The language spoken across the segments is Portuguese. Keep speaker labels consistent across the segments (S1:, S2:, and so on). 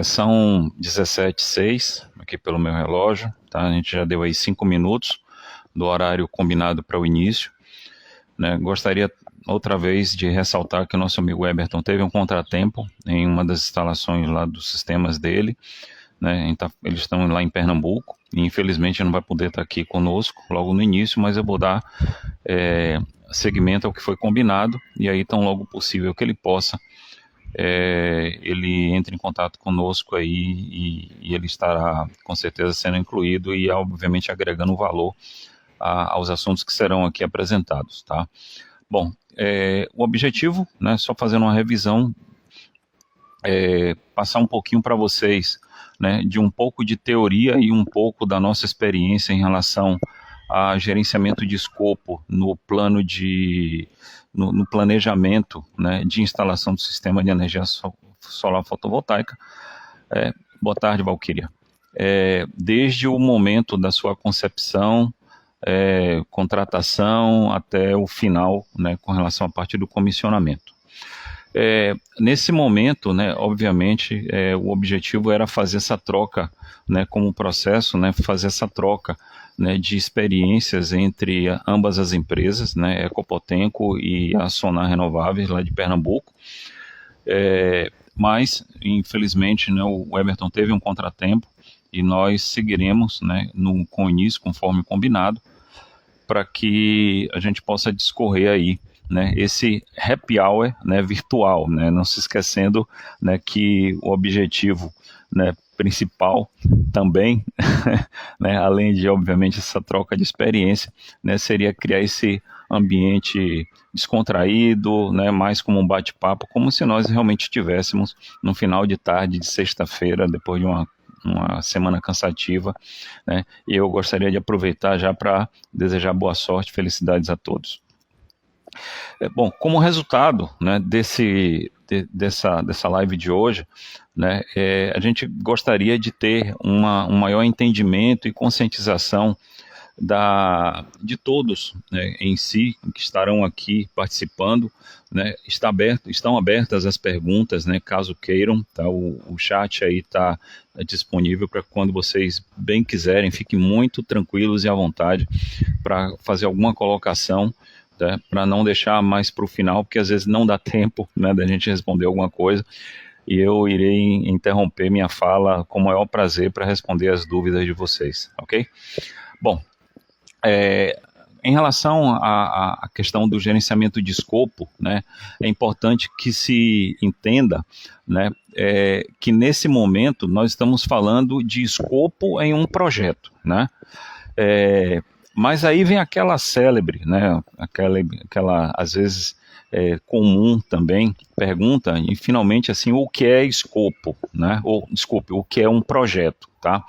S1: São 17h06 aqui pelo meu relógio, tá? A gente já deu aí 5 minutos do horário combinado para o início, né? Gostaria outra vez de ressaltar que o nosso amigo Eberton teve um contratempo em uma das instalações lá dos sistemas dele, né? Eles estão lá em Pernambuco e infelizmente não vai poder estar aqui conosco logo no início, mas eu vou dar seguimento ao que foi combinado e aí tão logo possível que ele possa, ele entra em contato conosco aí e ele estará com certeza sendo incluído e obviamente agregando valor aos assuntos que serão aqui apresentados, tá? Bom, o objetivo, né, só fazendo uma revisão, passar um pouquinho para vocês, né, de um pouco de teoria e um pouco da nossa experiência em relação a gerenciamento de escopo no plano no planejamento, né, de instalação do sistema de energia solar fotovoltaica. Boa tarde, Valquíria. Desde o momento da sua concepção, contratação até o final, né, com relação à parte do comissionamento. Nesse momento, né, obviamente, o objetivo era fazer essa troca, né, como processo, né, fazer essa troca, né, de experiências entre ambas as empresas, né, Ecopotenco e a Sonar Renováveis, lá de Pernambuco. Mas, infelizmente, né, o Eberton teve um contratempo e nós seguiremos, né, com o início, conforme combinado, para que a gente possa discorrer aí, né, esse happy hour, né, virtual, né, não se esquecendo, né, que o objetivo, né, principal também, né, além de obviamente essa troca de experiência, né, seria criar esse ambiente descontraído, né, mais como um bate-papo, como se nós realmente estivéssemos no final de tarde de sexta-feira, depois de uma semana cansativa, né? E eu gostaria de aproveitar já para desejar boa sorte, felicidades a todos. Bom, como resultado, né, dessa live de hoje, né, a gente gostaria de ter um maior entendimento e conscientização de todos, né, em si, que estarão aqui participando, né, estão abertas as perguntas, né, caso queiram, tá, o chat aí está disponível para quando vocês bem quiserem, fiquem muito tranquilos e à vontade para fazer alguma colocação, tá, para não deixar mais para o final, porque às vezes não dá tempo, né, da gente responder alguma coisa, e eu irei interromper minha fala com o maior prazer para responder as dúvidas de vocês, ok? Bom, em relação à questão do gerenciamento de escopo, né, é importante que se entenda, né, que nesse momento nós estamos falando de escopo em um projeto, né, mas aí vem aquela célebre, né, aquela às vezes comum também, pergunta, e finalmente assim, o que é escopo, né, ou, desculpe, o que é um projeto, tá?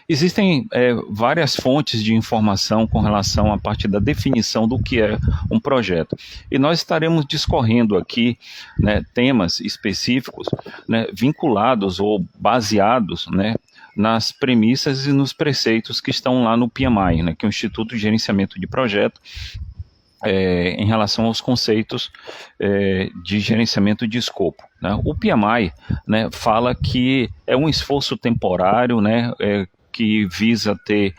S1: Existem várias fontes de informação com relação à parte da definição do que é um projeto. E nós estaremos discorrendo aqui, né, temas específicos, né, vinculados ou baseados, né, nas premissas e nos preceitos que estão lá no PMI, né, que é o Instituto de Gerenciamento de Projeto, em relação aos conceitos de gerenciamento de escopo, né? O PMI, né, fala que é um esforço temporário, né, que visa ter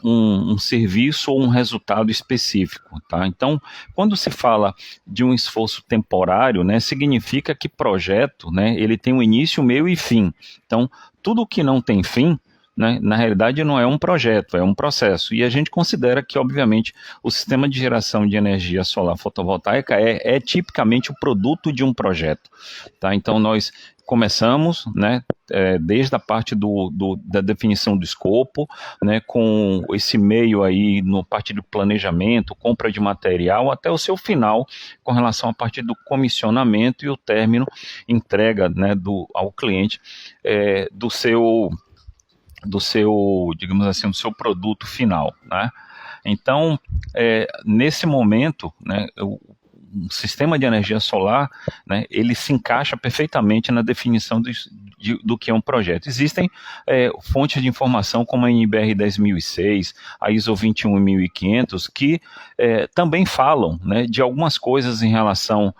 S1: um serviço ou um resultado específico, tá? Então, quando se fala de um esforço temporário, né, significa que projeto, né, ele tem um início, meio e fim. Então, tudo que não tem fim, né, na realidade não é um projeto, é um processo. E a gente considera que, obviamente, o sistema de geração de energia solar fotovoltaica é tipicamente o produto de um projeto, tá? Então, nós começamos, né, desde a parte da definição do escopo, né, com esse meio aí no parte do planejamento, compra de material, até o seu final, com relação à parte do comissionamento e o término, entrega, né, ao cliente do seu, digamos assim, do seu produto final, né? Então, nesse momento, né, o sistema de energia solar, né, ele se encaixa perfeitamente na definição do que é um projeto. Existem fontes de informação como a NBR 10006, a ISO 21500, que também falam, né, de algumas coisas em relação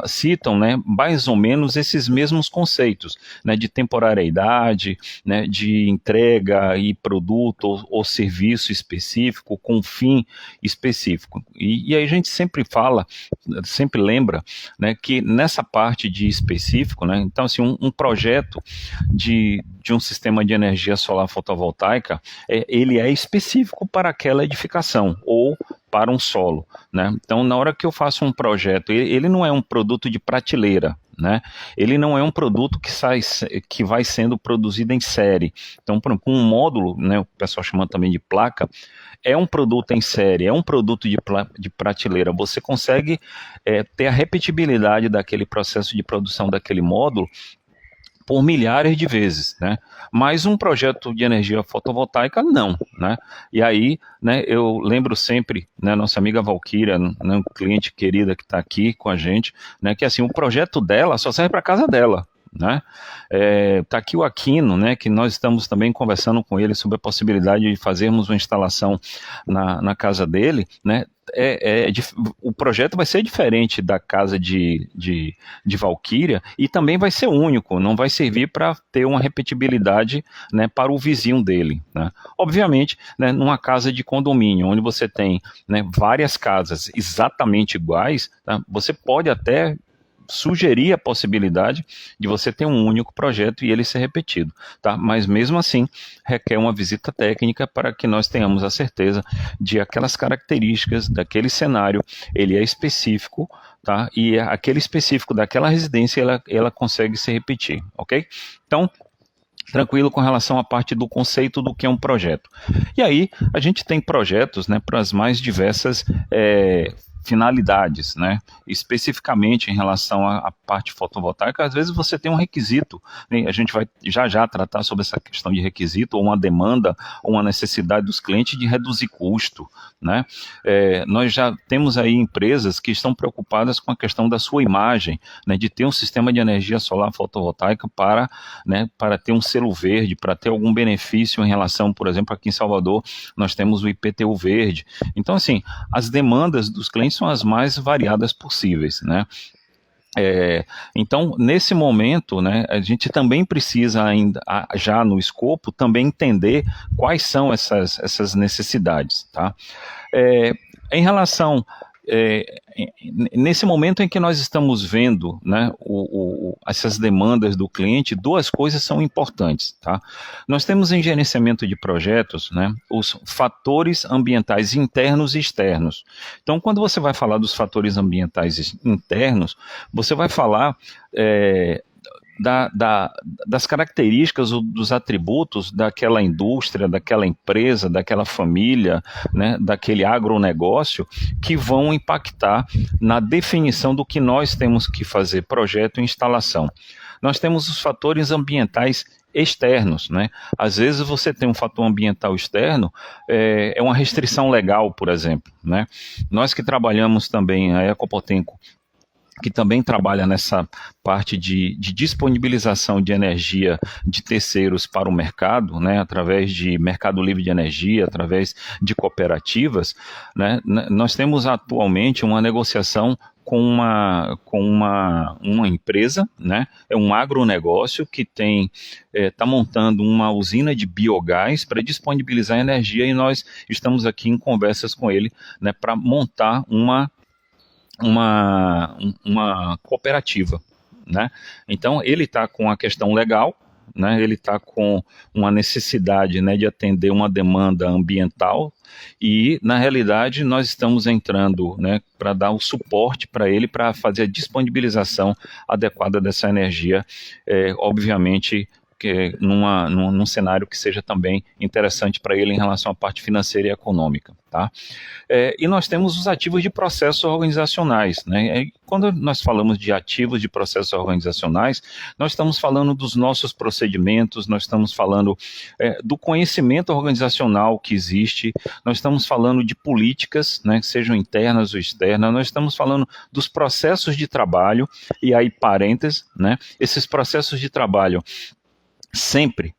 S1: citam, né, mais ou menos esses mesmos conceitos, né, de temporariedade, né, de entrega e produto ou serviço específico com fim específico. E aí a gente sempre fala, sempre lembra, né, que nessa parte de específico, né, então assim, um projeto de um sistema de energia solar fotovoltaica, ele é específico para aquela edificação ou para um solo, né? Então, na hora que eu faço um projeto, ele não é um produto de prateleira, né? Ele não é um produto que vai sendo produzido em série. Então, por exemplo, um módulo, né, o pessoal chama também de placa, é um produto em série, é um produto de prateleira. Você consegue ter a repetibilidade daquele processo de produção daquele módulo por milhares de vezes, né? Mas um projeto de energia fotovoltaica, não, né? E aí, né, eu lembro sempre, né, nossa amiga Valquíria, né, cliente querida que está aqui com a gente, né, que assim, o projeto dela só serve para casa dela, né? Tá aqui o Aquino, né, que nós estamos também conversando com ele sobre a possibilidade de fazermos uma instalação na casa dele, né? O projeto vai ser diferente da casa de Valquíria e também vai ser único, não vai servir para ter uma repetibilidade, né, para o vizinho dele, né? Obviamente, né, numa casa de condomínio, onde você tem, né, várias casas exatamente iguais, tá, você pode até sugerir a possibilidade de você ter um único projeto e ele ser repetido, tá? Mas mesmo assim, requer uma visita técnica para que nós tenhamos a certeza de aquelas características daquele cenário, ele é específico, tá? E aquele específico daquela residência, ela consegue se repetir, ok? Então, tranquilo com relação à parte do conceito do que é um projeto. E aí, a gente tem projetos, né, para as mais diversas finalidades, né? Especificamente em relação à parte fotovoltaica, às vezes você tem um requisito, né? A gente vai já tratar sobre essa questão de requisito, ou uma demanda, ou uma necessidade dos clientes de reduzir custo, né? Nós já temos aí empresas que estão preocupadas com a questão da sua imagem, né? De ter um sistema de energia solar fotovoltaica para ter um selo verde, para ter algum benefício em relação, por exemplo, aqui em Salvador, nós temos o IPTU verde. Então, assim, as demandas dos clientes são as mais variadas possíveis, né? Então, nesse momento, né, a gente também precisa ainda, já no escopo, também entender quais são essas necessidades, tá? Em relação, nesse momento em que nós estamos vendo, né, essas demandas do cliente, duas coisas são importantes, tá? Nós temos em gerenciamento de projetos, né, os fatores ambientais internos e externos. Então, quando você vai falar dos fatores ambientais internos, você vai falar das características, dos atributos daquela indústria, daquela empresa, daquela família, né, daquele agronegócio, que vão impactar na definição do que nós temos que fazer, projeto e instalação. Nós temos os fatores ambientais externos, né? Às vezes você tem um fator ambiental externo, é uma restrição legal, por exemplo, né? Nós que trabalhamos também, a Ecopotenco, que também trabalha nessa parte de disponibilização de energia de terceiros para o mercado, né, através de mercado livre de energia, através de cooperativas, né, nós temos atualmente uma negociação com uma empresa, né, é um agronegócio que está montando uma usina de biogás para disponibilizar energia, e nós estamos aqui em conversas com ele, né, para montar uma cooperativa, né? Então ele está com a questão legal, né? Ele está com uma necessidade, né, de atender uma demanda ambiental, e na realidade nós estamos entrando, né, para dar o suporte para ele, para fazer a disponibilização adequada dessa energia, obviamente num cenário que seja também interessante para ele em relação à parte financeira e econômica, tá? E nós temos os ativos de processos organizacionais, né? Quando nós falamos de ativos de processos organizacionais, nós estamos falando dos nossos procedimentos, nós estamos falando do conhecimento organizacional que existe, nós estamos falando de políticas, né, sejam internas ou externas, nós estamos falando dos processos de trabalho, e aí parênteses, né, esses processos de trabalho sempre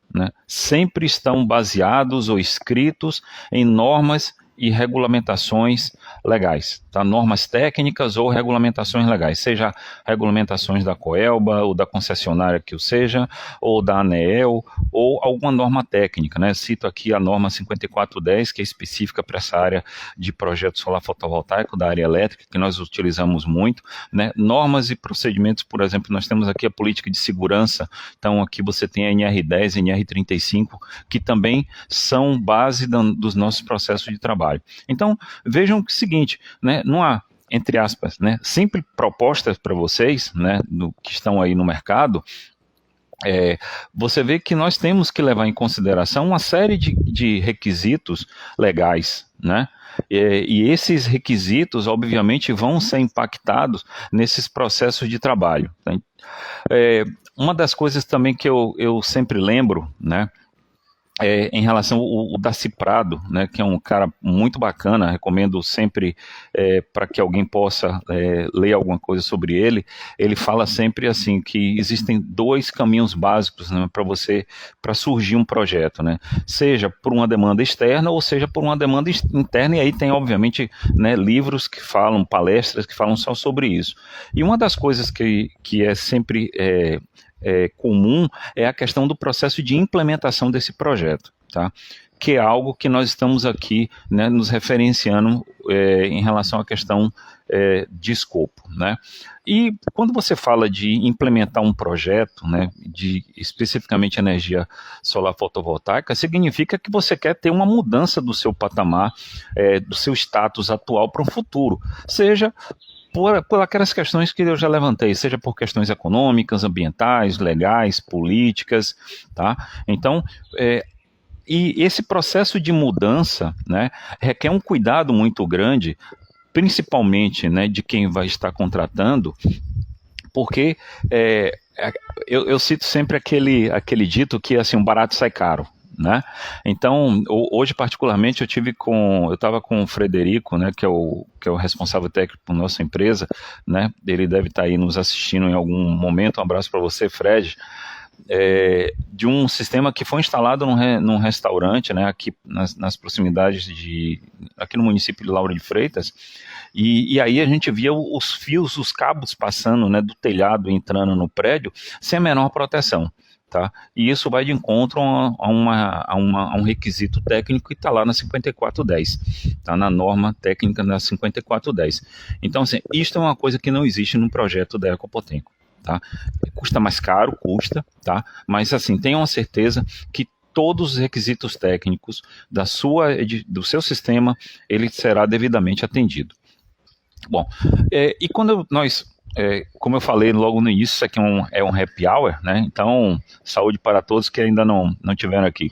S1: estão baseados ou escritos em normas e regulamentações legais, tá? Normas técnicas ou regulamentações legais, seja regulamentações da Coelba ou da concessionária que o seja, ou da ANEEL, ou alguma norma técnica, né? Cito aqui a norma 5410, que é específica para essa área de projeto solar fotovoltaico, da área elétrica, que nós utilizamos muito, né? Normas e procedimentos, por exemplo, nós temos aqui a política de segurança, então aqui você tem a NR10, NR35, que também são base dos nossos processos de trabalho. Então, vejam que é o seguinte, né? Não há, entre aspas, né, sempre propostas para vocês, né, que estão aí no mercado. Você vê que nós temos que levar em consideração uma série de requisitos legais, né? E esses requisitos, obviamente, vão ser impactados nesses processos de trabalho. Tá? Uma das coisas também que eu sempre lembro, né, em relação ao Darcy Prado, né, que é um cara muito bacana, recomendo sempre para que alguém possa ler alguma coisa sobre ele. Ele fala sempre assim que existem dois caminhos básicos, né, para surgir um projeto, né, seja por uma demanda externa ou seja por uma demanda interna, e aí tem obviamente, né, livros que falam, palestras que falam só sobre isso. E uma das coisas que é sempre comum é a questão do processo de implementação desse projeto, tá? Que é algo que nós estamos aqui, né, nos referenciando em relação à questão de escopo, né? E quando você fala de implementar um projeto, né, de especificamente energia solar fotovoltaica, significa que você quer ter uma mudança do seu patamar, do seu status atual para o futuro, seja por aquelas questões que eu já levantei, seja por questões econômicas, ambientais, legais, políticas, tá? Então, e esse processo de mudança, né, requer um cuidado muito grande, principalmente, né, de quem vai estar contratando, porque eu cito sempre aquele dito que assim, um barato sai caro. Né? Então, hoje particularmente eu estava com o Frederico, né, que é o responsável técnico por nossa empresa, né? Ele deve estar aí nos assistindo em algum momento. Um abraço para você, Fred. De um sistema que foi instalado num restaurante, né, aqui nas proximidades aqui no município de Lauro de Freitas, e aí a gente via os fios, os cabos passando, né, do telhado entrando no prédio sem a menor proteção. Tá? E isso vai de encontro a um requisito técnico que está lá na 5410, está na norma técnica da 5410. Então, assim, isto é uma coisa que não existe no projeto da Ecopotenco. Tá? Custa mais caro, tá? Mas assim, tenham a certeza que todos os requisitos técnicos do seu sistema, ele será devidamente atendido. Bom, e quando como eu falei logo no início, isso aqui é um happy hour, né? Então, saúde para todos que ainda não tiveram aqui.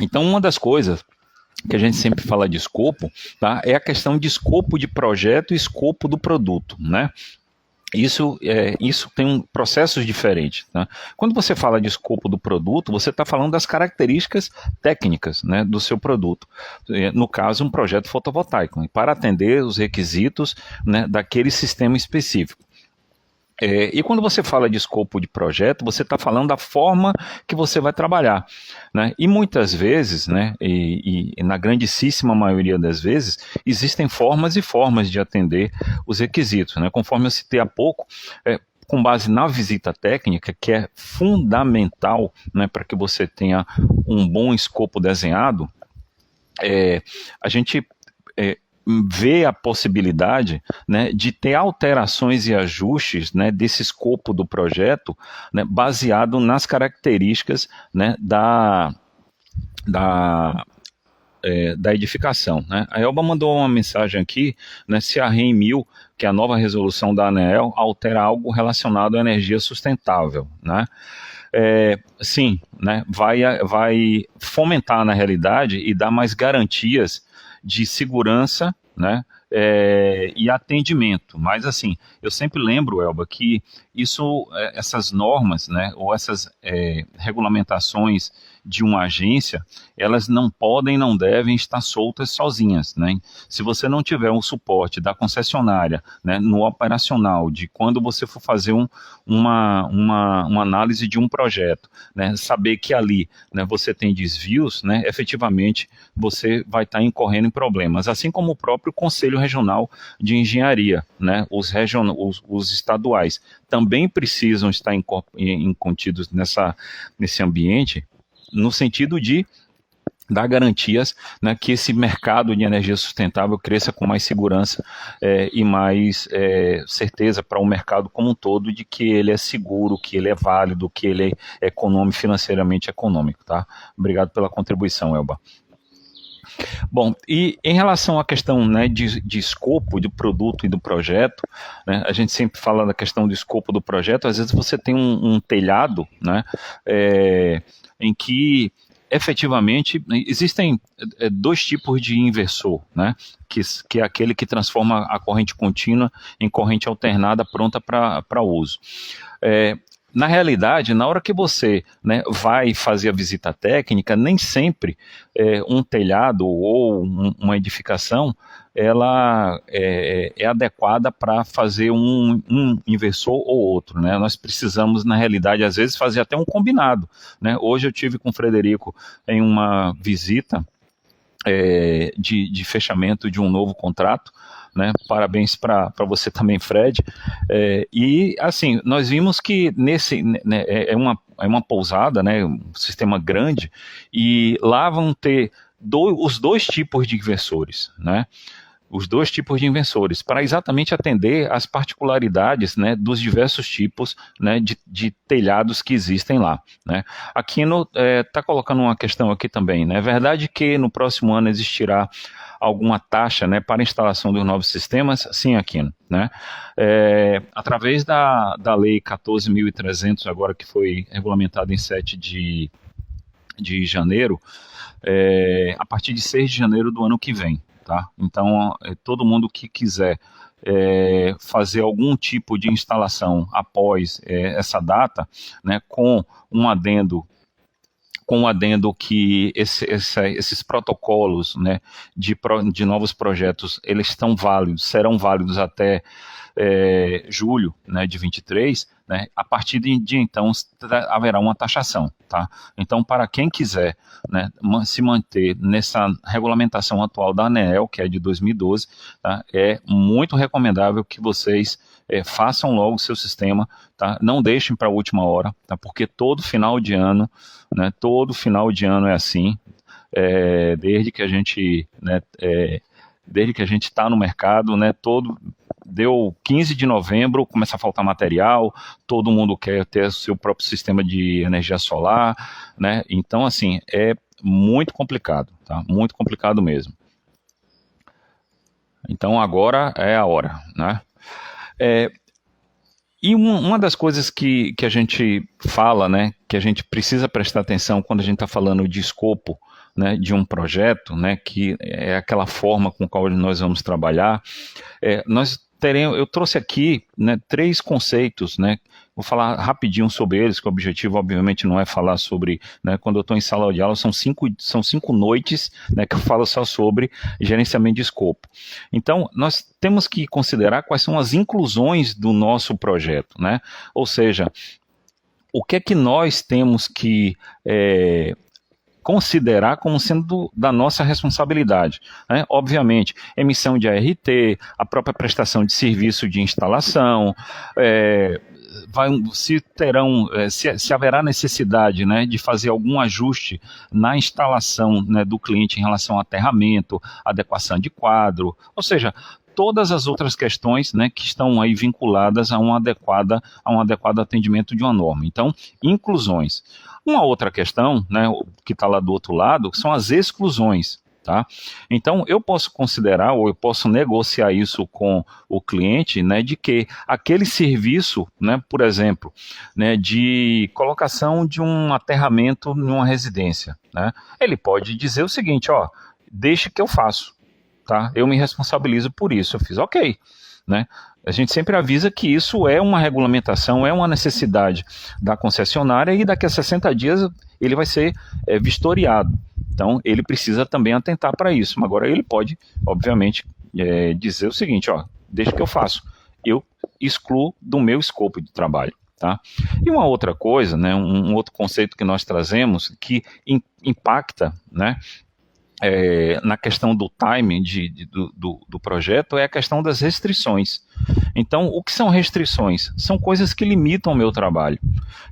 S1: Então, uma das coisas que a gente sempre fala de escopo, tá, é a questão de escopo de projeto e escopo do produto, né? Isso tem processos diferentes. Tá? Quando você fala de escopo do produto, você está falando das características técnicas, né, do seu produto. No caso, um projeto fotovoltaico, para atender os requisitos, né, daquele sistema específico. E quando você fala de escopo de projeto, você está falando da forma que você vai trabalhar, né? E muitas vezes, né, e na grandíssima maioria das vezes, existem formas e formas de atender os requisitos, né? Conforme eu citei há pouco, com base na visita técnica, que é fundamental, né, para que você tenha um bom escopo desenhado, a gente vê a possibilidade, né, de ter alterações e ajustes, né, desse escopo do projeto, né, baseado nas características, né, da edificação. Né? A Elba mandou uma mensagem aqui, né, se a REN 1000, que é a nova resolução da ANEEL, altera algo relacionado à energia sustentável. Né? Sim, né, vai fomentar na realidade e dar mais garantias de segurança, né, e atendimento. Mas assim, eu sempre lembro, Elba, que essas normas, né, ou essas regulamentações de uma agência, elas não podem, não devem estar soltas sozinhas, né? Se você não tiver um suporte da concessionária, né, no operacional, de quando você for fazer uma análise de um projeto, né, saber que ali, né, você tem desvios, né, efetivamente você vai estar incorrendo em problemas, assim como o próprio Conselho Regional de Engenharia, né, os estaduais também precisam estar contidos nesse ambiente, no sentido de dar garantias, né, que esse mercado de energia sustentável cresça com mais segurança e mais certeza para o mercado como um todo de que ele é seguro, que ele é válido, que ele é financeiramente econômico. Tá? Obrigado pela contribuição, Elba. Bom, e em relação à questão, né, de escopo do produto e do projeto, né, a gente sempre fala da questão do escopo do projeto, às vezes você tem um telhado, né, em que efetivamente existem dois tipos de inversor, né, que é aquele que transforma a corrente contínua em corrente alternada pronta para uso. Na realidade, na hora que você, né, vai fazer a visita técnica, nem sempre um telhado ou uma edificação ela é adequada para fazer um inversor ou outro, né? Nós precisamos, na realidade, às vezes fazer até um combinado, né? Hoje eu tive com o Frederico em uma visita de fechamento de um novo contrato, né? Parabéns para você também, Fred. E assim, nós vimos que né, é uma pousada, né, um sistema grande, e lá vão ter os dois tipos de inversores, né? Os dois tipos de inversores, para exatamente atender às particularidades, né, dos diversos tipos, né, de telhados que existem lá. Né. Aqui está colocando uma questão aqui também. Né. É verdade que no próximo ano existirá alguma taxa, né, para a instalação dos novos sistemas? Sim, Aquino. Né. Através da Lei 14.300, agora que foi regulamentada em 7 de janeiro, a partir de 6 de janeiro do ano que vem. Tá? Então, todo mundo que quiser fazer algum tipo de instalação após essa data, né, com um adendo que esses protocolos, né, de novos projetos, eles serão válidos até julho, né, de 23, né, a partir de então haverá uma taxação. Tá? Então, para quem quiser, né, se manter nessa regulamentação atual da ANEEL, que é de 2012, tá, é muito recomendável que vocês façam logo o seu sistema, tá? Não deixem para a última hora, tá? Porque todo final de ano, né, é assim, desde que a gente, né, está no mercado, né, deu 15 de novembro, começa a faltar material, todo mundo quer ter o seu próprio sistema de energia solar, né? Então, assim, é muito complicado, tá? Muito complicado mesmo. Então, agora é a hora, né? E uma das coisas que a gente fala, né, que a gente precisa prestar atenção quando a gente está falando de escopo, né, de um projeto, né, que é aquela forma com a qual nós vamos trabalhar, eu trouxe aqui, né, 3 conceitos, né, vou falar rapidinho sobre eles, que o objetivo obviamente não é falar sobre, né, quando eu estou em sala de aula, são cinco noites, né, que eu falo só sobre gerenciamento de escopo. Então, nós temos que considerar quais são as inclusões do nosso projeto, né, ou seja, o que é que nós temos que considerar como sendo da nossa responsabilidade. Né? Obviamente, emissão de ART, a própria prestação de serviço de instalação, se haverá necessidade, né, de fazer algum ajuste na instalação, né, do cliente em relação ao aterramento, adequação de quadro, ou seja, todas as outras questões, né, que estão aí vinculadas a um adequado atendimento de uma norma. Então, inclusões. Uma outra questão, né, que está lá do outro lado, são as exclusões. Tá? Então, eu posso considerar ou eu posso negociar isso com o cliente, né, de que aquele serviço, né, por exemplo, né, de colocação de um aterramento em uma residência, né, ele pode dizer o seguinte, ó, deixe que eu faço. tá? Eu me responsabilizo por isso. Eu fiz, ok, né? A gente sempre avisa que isso é uma regulamentação, é uma necessidade da concessionária e daqui a 60 dias ele vai ser vistoriado. Então, ele precisa também atentar para isso. Agora, ele pode, obviamente, dizer o seguinte, ó, deixa que eu faço. Eu excluo do meu escopo de trabalho. Tá? E uma outra coisa, né, um outro conceito que nós trazemos que impacta, né, na questão do timing do projeto é a questão das restrições. Então, o que são restrições? São coisas que limitam o meu trabalho.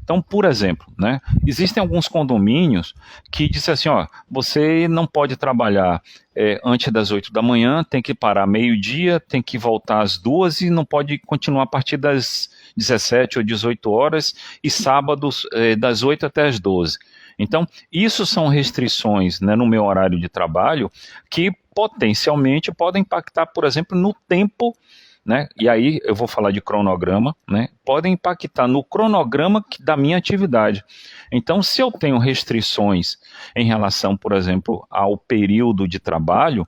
S1: Então, por exemplo, né, existem alguns condomínios que dizem assim, ó, você não pode trabalhar antes das 8 da manhã, tem que parar meio-dia, tem que voltar às 2 e não pode continuar a partir das 17 ou 18 horas e sábados das 8 até as 12. Então, isso são restrições, né, no meu horário de trabalho que potencialmente podem impactar, por exemplo, no tempo, né, e aí eu vou falar de cronograma, né, podem impactar no cronograma da minha atividade. Então, se eu tenho restrições em relação, por exemplo, ao período de trabalho,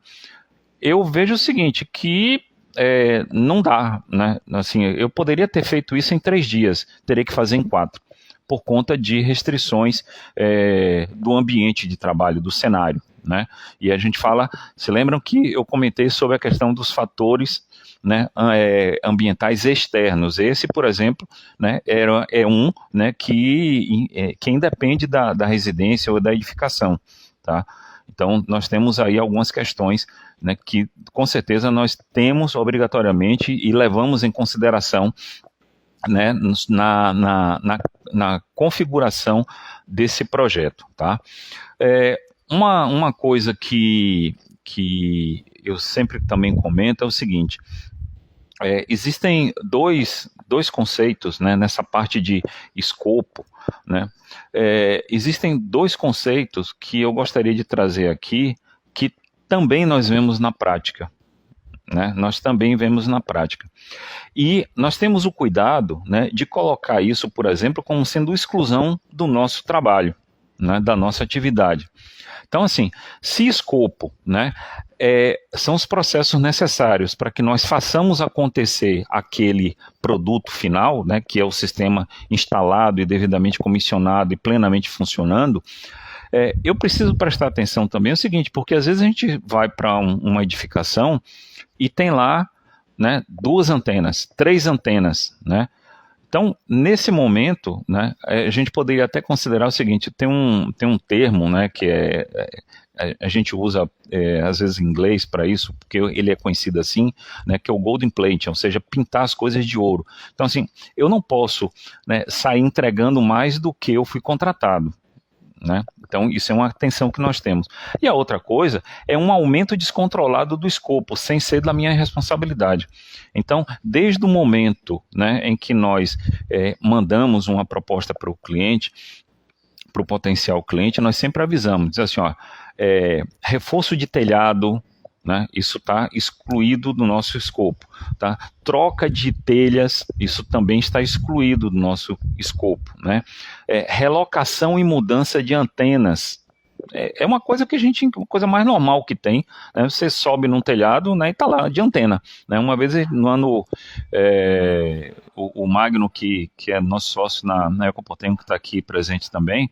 S1: eu vejo o seguinte, que não dá, né, assim, eu poderia ter feito isso em 3 dias, teria que fazer em 4. Por conta de restrições do ambiente de trabalho, do cenário, né? E a gente fala, se lembram que eu comentei sobre a questão dos fatores, né, ambientais externos. Esse, por exemplo, né, é um, né, que independe da residência ou da edificação, tá? Então, nós temos aí algumas questões, né, que com certeza nós temos obrigatoriamente e levamos em consideração, né, na configuração desse projeto, tá? Uma coisa que eu sempre também comento é o seguinte, existem dois conceitos, né, nessa parte de escopo, né? Existem 2 conceitos que eu gostaria de trazer aqui, que também nós vemos na prática, né? Nós também vemos na prática. E nós temos o cuidado, né, de colocar isso, por exemplo, como sendo exclusão do nosso trabalho, né, da nossa atividade. Então, assim, se escopo, né, são os processos necessários para que nós façamos acontecer aquele produto final, né, que é o sistema instalado e devidamente comissionado e plenamente funcionando, eu preciso prestar atenção também no seguinte, porque às vezes a gente vai para uma edificação e tem lá, né, 2 antenas, 3 antenas, né? Então, nesse momento, né, a gente poderia até considerar o seguinte, tem um termo, né, que a gente usa às vezes em inglês para isso, porque ele é conhecido assim, né, que é o golden plating, ou seja, pintar as coisas de ouro. Então, assim, eu não posso, né, sair entregando mais do que eu fui contratado, né? Então, isso é uma atenção que nós temos. E a outra coisa é um aumento descontrolado do escopo, sem ser da minha responsabilidade. Então, desde o momento, né, em que nós mandamos uma proposta para o cliente, para o potencial cliente, nós sempre avisamos, diz assim, ó, reforço de telhado, né, isso está excluído do nosso escopo, tá? Troca de telhas, isso também está excluído do nosso escopo, né? Relocação e mudança de antenas, é uma coisa que uma coisa mais normal que tem, né? Você sobe num telhado, né, e está lá de antena, né? Uma vez no ano, o Magno, que é nosso sócio na Ecopotenco, que está aqui presente também,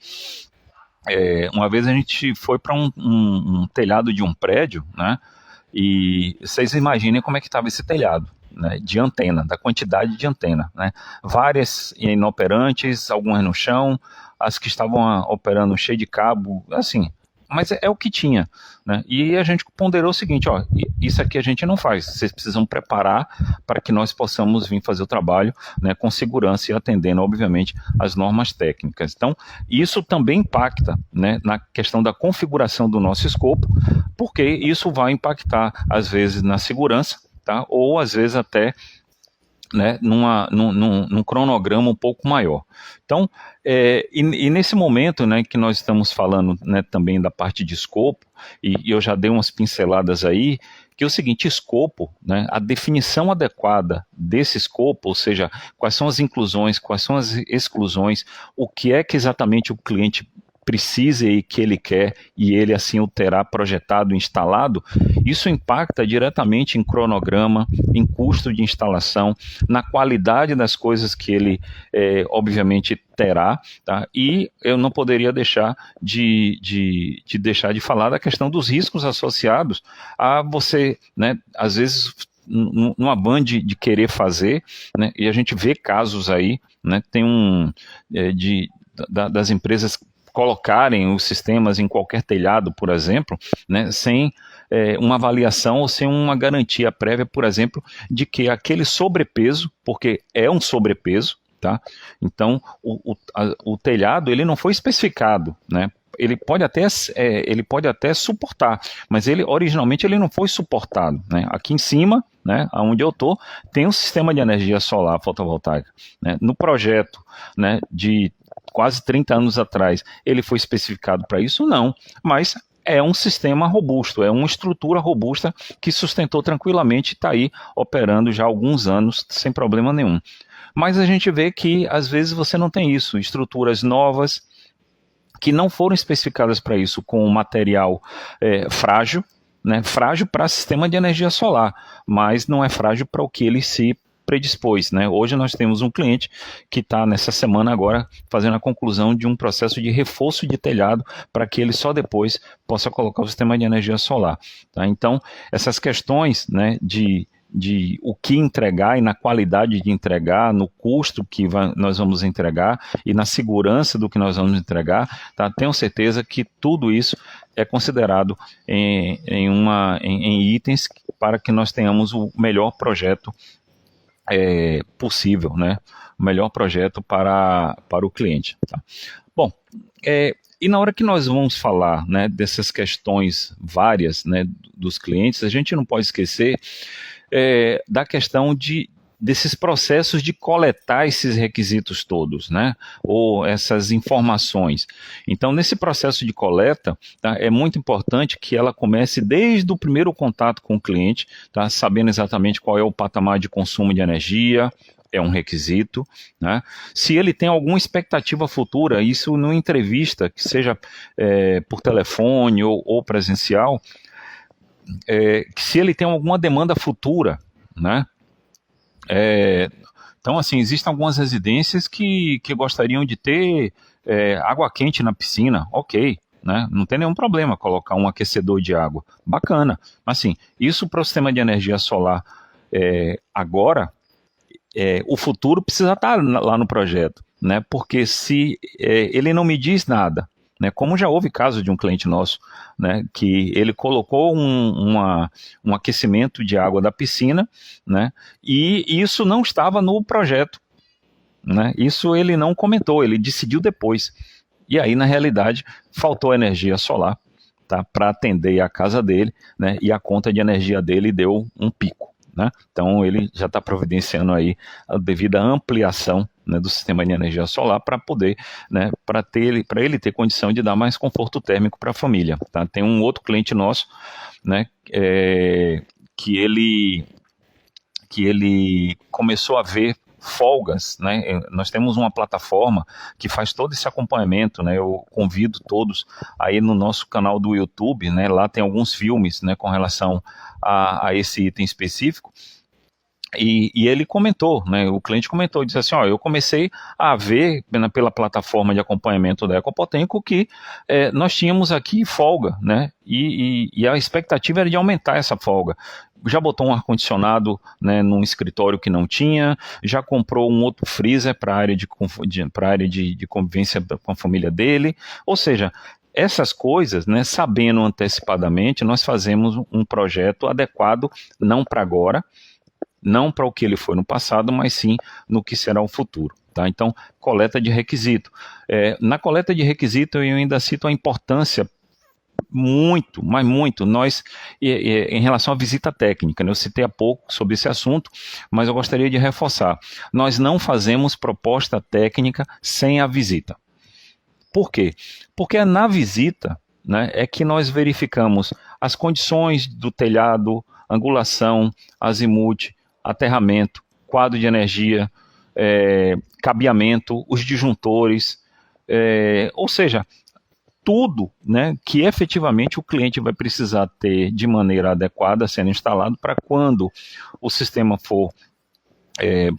S1: uma vez a gente foi para um telhado de um prédio, né? E vocês imaginem como é que estava esse telhado, né, de antena, da quantidade de antena, né? Várias inoperantes, algumas no chão, as que estavam operando cheio de cabo, assim, mas é o que tinha, né? E a gente ponderou o seguinte, ó, isso aqui a gente não faz, vocês precisam preparar para que nós possamos vir fazer o trabalho, né, com segurança e atendendo, obviamente, as normas técnicas. Então, isso também impacta, né, na questão da configuração do nosso escopo, porque isso vai impactar, às vezes, na segurança, tá? Ou às vezes até, né, num cronograma um pouco maior. Então, e nesse momento, né, que nós estamos falando, né, também da parte de escopo, e eu já dei umas pinceladas aí, que é o seguinte, escopo, né, a definição adequada desse escopo, ou seja, quais são as inclusões, quais são as exclusões, o que é que exatamente o cliente precisa e que ele quer, e ele assim o terá projetado e instalado, isso impacta diretamente em cronograma, em custo de instalação, na qualidade das coisas que ele, obviamente, terá, tá? E eu não poderia deixar de falar da questão dos riscos associados a você, né, às vezes, numa band de querer fazer, né, e a gente vê casos aí, né, tem das empresas colocarem os sistemas em qualquer telhado, por exemplo, né, sem uma avaliação ou sem uma garantia prévia, por exemplo, de que aquele sobrepeso, porque é um sobrepeso, tá? Então, o telhado ele não foi especificado, né? Ele pode até suportar, mas originalmente ele não foi suportado, né? Aqui em cima, né, onde eu estou, tem um sistema de energia solar fotovoltaica, né? No projeto, né, de quase 30 anos atrás, ele foi especificado para isso? Não, mas é um sistema robusto, é uma estrutura robusta que sustentou tranquilamente e está aí operando já há alguns anos sem problema nenhum. Mas a gente vê que às vezes você não tem isso, estruturas novas que não foram especificadas para isso, com material frágil, né, frágil para sistema de energia solar, mas não é frágil para o que ele se predispôs, né? Hoje nós temos um cliente que está nessa semana agora fazendo a conclusão de um processo de reforço de telhado para que ele só depois possa colocar o sistema de energia solar, tá? Então, essas questões, né, de o que entregar e na qualidade de entregar, no custo que nós vamos entregar e na segurança do que nós vamos entregar, tá? Tenho certeza que tudo isso é considerado em itens para que nós tenhamos o melhor projeto possível, né? O melhor projeto para o cliente, tá? Bom, e na hora que nós vamos falar, né, dessas questões várias, né, dos clientes, a gente não pode esquecer da questão desses processos de coletar esses requisitos todos, né? Ou essas informações. Então, nesse processo de coleta, tá, é muito importante que ela comece desde o primeiro contato com o cliente, tá, sabendo exatamente qual é o patamar de consumo de energia, é um requisito, né? Se ele tem alguma expectativa futura, isso numa entrevista, que seja por telefone ou presencial, que se ele tem alguma demanda futura, né? Então, assim, existem algumas residências que gostariam de ter água quente na piscina, ok, né? Não tem nenhum problema colocar um aquecedor de água, bacana. Assim, isso para o sistema de energia solar agora, o futuro precisa estar lá no projeto, né? Porque se ele não me diz nada, né, como já houve caso de um cliente nosso, né, que ele colocou um aquecimento de água da piscina, né, e isso não estava no projeto, né, isso ele não comentou, ele decidiu depois. E aí, na realidade, faltou energia solar, tá, para atender a casa dele, né, e a conta de energia dele deu um pico, né? Então ele já está providenciando aí a devida ampliação, né, do sistema de energia solar para poder, né, para ele ter condição de dar mais conforto térmico para a família, tá? Tem um outro cliente nosso, né, que ele começou a ver folgas, né? Nós temos uma plataforma que faz todo esse acompanhamento, né? Eu convido todos aí no nosso canal do YouTube, né? Lá tem alguns filmes, né, com relação a esse item específico. E ele comentou, né, o cliente comentou, disse assim, eu comecei a ver pela plataforma de acompanhamento da Ecopotenco que nós tínhamos aqui folga, né, e a expectativa era de aumentar essa folga. Já botou um ar-condicionado, né, num escritório que não tinha, já comprou um outro freezer para a área de convivência com a família dele, ou seja, essas coisas, né, sabendo antecipadamente, nós fazemos um projeto adequado, não para agora, não para o que ele foi no passado, mas sim no que será o futuro. Tá? Então, coleta de requisito. Na coleta de requisito, eu ainda cito a importância muito, mas muito, em relação à visita técnica, né? Eu citei há pouco sobre esse assunto, mas eu gostaria de reforçar. Nós não fazemos proposta técnica sem a visita. Por quê? Porque é na visita, né, é que nós verificamos as condições do telhado, angulação, azimuth, aterramento, quadro de energia, cabeamento, os disjuntores, ou seja, tudo, né, que efetivamente o cliente vai precisar ter de maneira adequada sendo instalado para quando o sistema for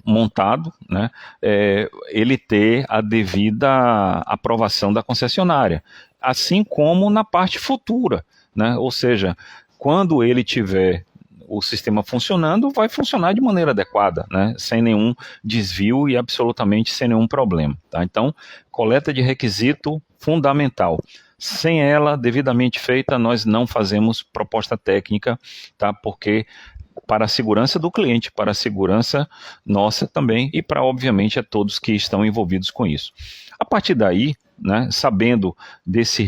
S1: montado, né, ele ter a devida aprovação da concessionária, assim como na parte futura, né, ou seja, quando ele tiver o sistema funcionando, vai funcionar de maneira adequada, né, sem nenhum desvio e absolutamente sem nenhum problema. Tá? Então, coleta de requisito fundamental. Sem ela devidamente feita, nós não fazemos proposta técnica, tá? Porque para a segurança do cliente, para a segurança nossa também e para, obviamente, a todos que estão envolvidos com isso. A partir daí, né, sabendo desses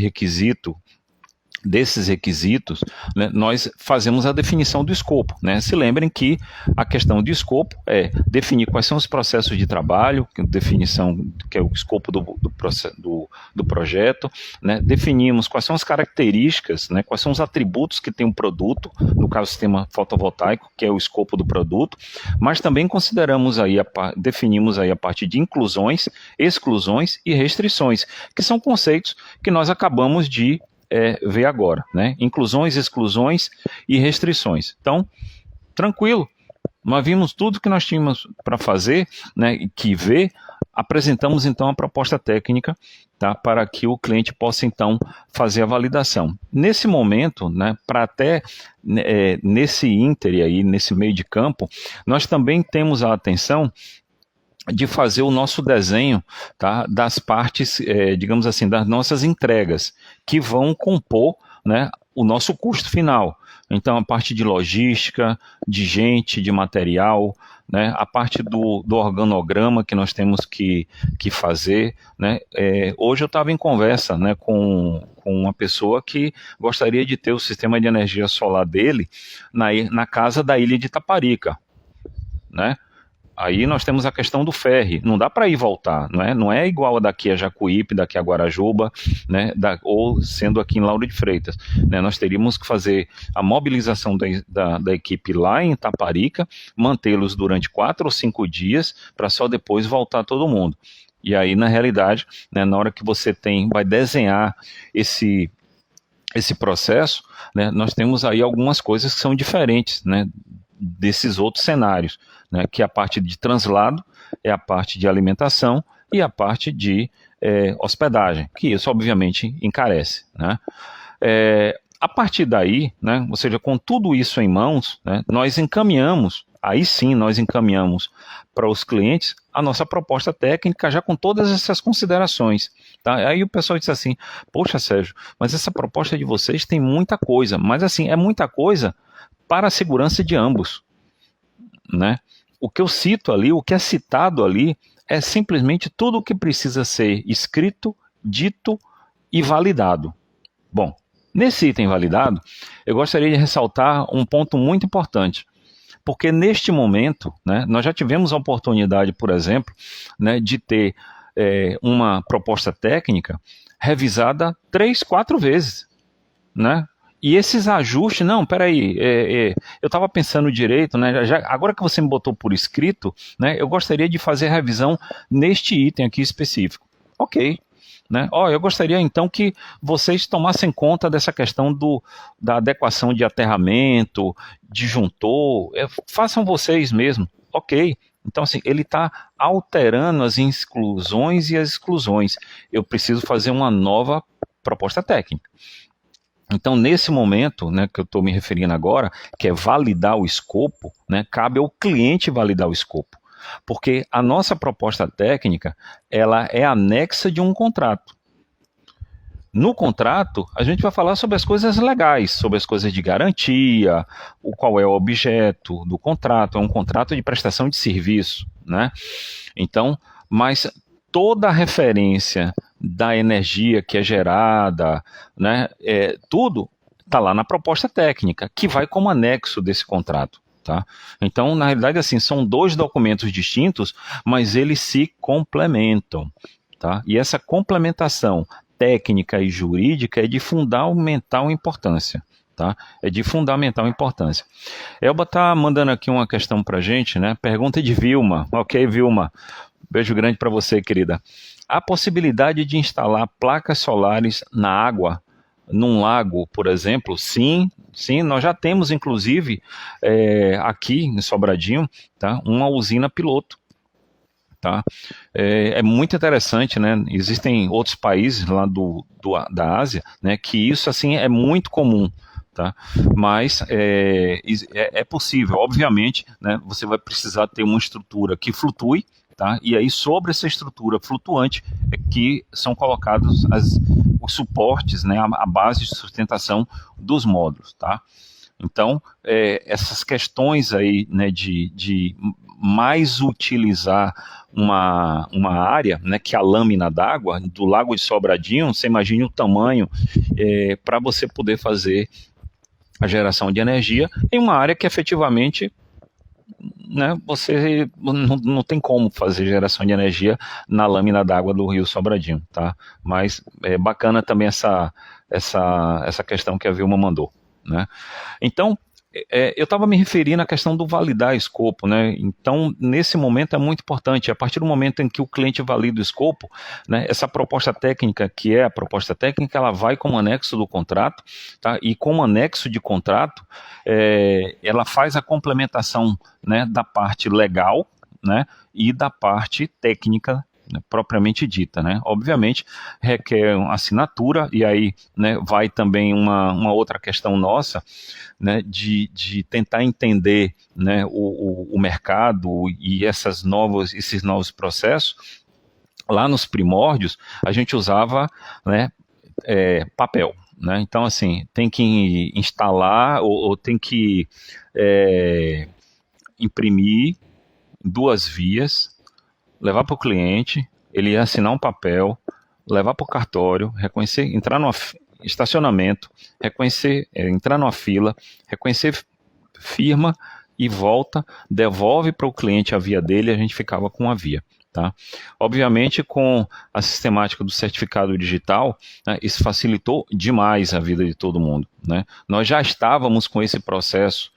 S1: requisitos, né, nós fazemos a definição do escopo. Né? Se lembrem que a questão de escopo é definir quais são os processos de trabalho, definição que é o escopo do projeto, né? Definimos quais são as características, né? Quais são os atributos que tem um produto, no caso do sistema fotovoltaico, que é o escopo do produto, mas também definimos aí a parte de inclusões, exclusões e restrições, que são conceitos que nós acabamos de ver agora, né? Inclusões, exclusões e restrições. Então, tranquilo, nós vimos tudo que nós tínhamos para fazer, né? Que ver, apresentamos então a proposta técnica, tá? Para que o cliente possa então fazer a validação. Nesse momento, né? Para até nesse ínter aí, nesse meio de campo, nós também temos a atenção de fazer o nosso desenho, tá, das partes, digamos assim, das nossas entregas, que vão compor, né, o nosso custo final. Então, a parte de logística, de gente, de material, né, a parte do organograma que nós temos que fazer. Né. Hoje eu estava em conversa, né, com uma pessoa que gostaria de ter o sistema de energia solar dele na casa da ilha de Itaparica, né? Aí nós temos a questão do ferry, não dá para ir e voltar, não é igual daqui a Jacuípe, daqui a Guarajuba, né, ou sendo aqui em Lauro de Freitas. Né, nós teríamos que fazer a mobilização da equipe lá em Itaparica, mantê-los durante 4 ou 5 dias, para só depois voltar todo mundo. E aí, na realidade, né, na hora que você vai desenhar esse processo, né, nós temos aí algumas coisas que são diferentes, né, desses outros cenários, né, que a parte de translado é a parte de alimentação e a parte de hospedagem, que isso obviamente encarece. Né. A partir daí, né, ou seja, com tudo isso em mãos, né, aí sim nós encaminhamos para os clientes a nossa proposta técnica já com todas essas considerações. Tá? Aí o pessoal diz assim, poxa Sérgio, mas essa proposta de vocês tem muita coisa, mas assim, é muita coisa para a segurança de ambos. Né? O que eu cito ali, o que é citado ali, é simplesmente tudo o que precisa ser escrito, dito e validado. Bom, nesse item validado, eu gostaria de ressaltar um ponto muito importante, porque neste momento, né, nós já tivemos a oportunidade, por exemplo, né, de ter uma proposta técnica revisada 3, 4 vezes, né? E esses ajustes, não, peraí, eu estava pensando direito, né? Agora que você me botou por escrito, né? Eu gostaria de fazer a revisão neste item aqui específico. Ok. Né? Eu gostaria então que vocês tomassem conta dessa questão da adequação de aterramento, disjuntor, façam vocês mesmo. Ok. Então, assim, ele está alterando as inclusões e as exclusões. Eu preciso fazer uma nova proposta técnica. Então, nesse momento, né, que eu estou me referindo agora, que é validar o escopo, né, cabe ao cliente validar o escopo. Porque a nossa proposta técnica, ela é anexa de um contrato. No contrato, a gente vai falar sobre as coisas legais, sobre as coisas de garantia, qual é o objeto do contrato, é um contrato de prestação de serviço, né? Então, mas toda a referência da energia que é gerada, né, tudo está lá na proposta técnica, que vai como anexo desse contrato. Tá? Então, na realidade, assim, são 2 documentos distintos, mas eles se complementam. Tá? E essa complementação técnica e jurídica é de fundamental importância. Tá? É de fundamental importância. Elba está mandando aqui uma questão para a gente, né? Pergunta de Vilma. Ok, Vilma. Beijo grande para você, querida. A possibilidade de instalar placas solares na água, num lago, por exemplo, sim, sim, nós já temos, inclusive, aqui em Sobradinho, tá, uma usina piloto. Tá? É muito interessante, né? Existem outros países lá da Ásia, né, que isso assim é muito comum. Tá? Mas é possível, obviamente, né, você vai precisar ter uma estrutura que flutue, tá? E aí sobre essa estrutura flutuante é que são colocados os suportes, né, a base de sustentação dos módulos. Tá? Então, essas questões aí, né, de mais utilizar uma área, né, que é a lâmina d'água do Lago de Sobradinho, você imagine o tamanho para você poder fazer a geração de energia em uma área que efetivamente, né, você não tem como fazer geração de energia na lâmina d'água do Rio Sobradinho, tá? Mas é bacana também essa questão que a Vilma mandou, né? Então, eu estava me referindo à questão do validar escopo, né? Então, nesse momento é muito importante, a partir do momento em que o cliente valida o escopo, né, essa proposta técnica, que é a proposta técnica, ela vai como anexo do contrato, tá? E como anexo de contrato, ela faz a complementação, né, da parte legal, né, e da parte técnica, né, propriamente dita, né? Obviamente requer uma assinatura, e aí, né, vai também uma outra questão nossa, né, de tentar entender, né, o mercado e esses novos processos. Lá nos primórdios a gente usava, né, papel, né? Então assim, tem que instalar ou tem que imprimir 2 vias, levar para o cliente, ele ia assinar um papel, levar para o cartório, reconhecer, entrar no estacionamento, reconhecer, entrar numa fila, reconhecer firma e volta, devolve para o cliente a via dele, e a gente ficava com a via. Tá? Obviamente, com a sistemática do certificado digital, né, isso facilitou demais a vida de todo mundo. Né? Nós já estávamos com esse processo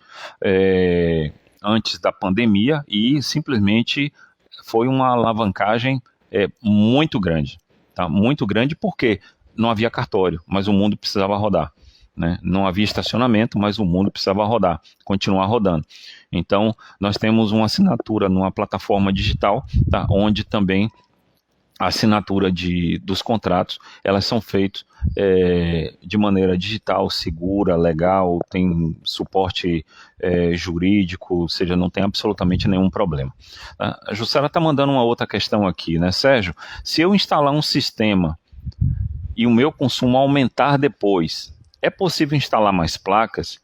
S1: antes da pandemia e simplesmente foi uma alavancagem muito grande. Tá? Muito grande porque não havia cartório, mas o mundo precisava rodar. Né? Não havia estacionamento, mas o mundo precisava rodar, continuar rodando. Então, nós temos uma assinatura numa plataforma digital, tá? Onde também a assinatura dos contratos, elas são feitas de maneira digital, segura, legal, tem suporte jurídico, ou seja, não tem absolutamente nenhum problema. A Jussara está mandando uma outra questão aqui, né, Sérgio? Se eu instalar um sistema e o meu consumo aumentar depois, é possível instalar mais placas?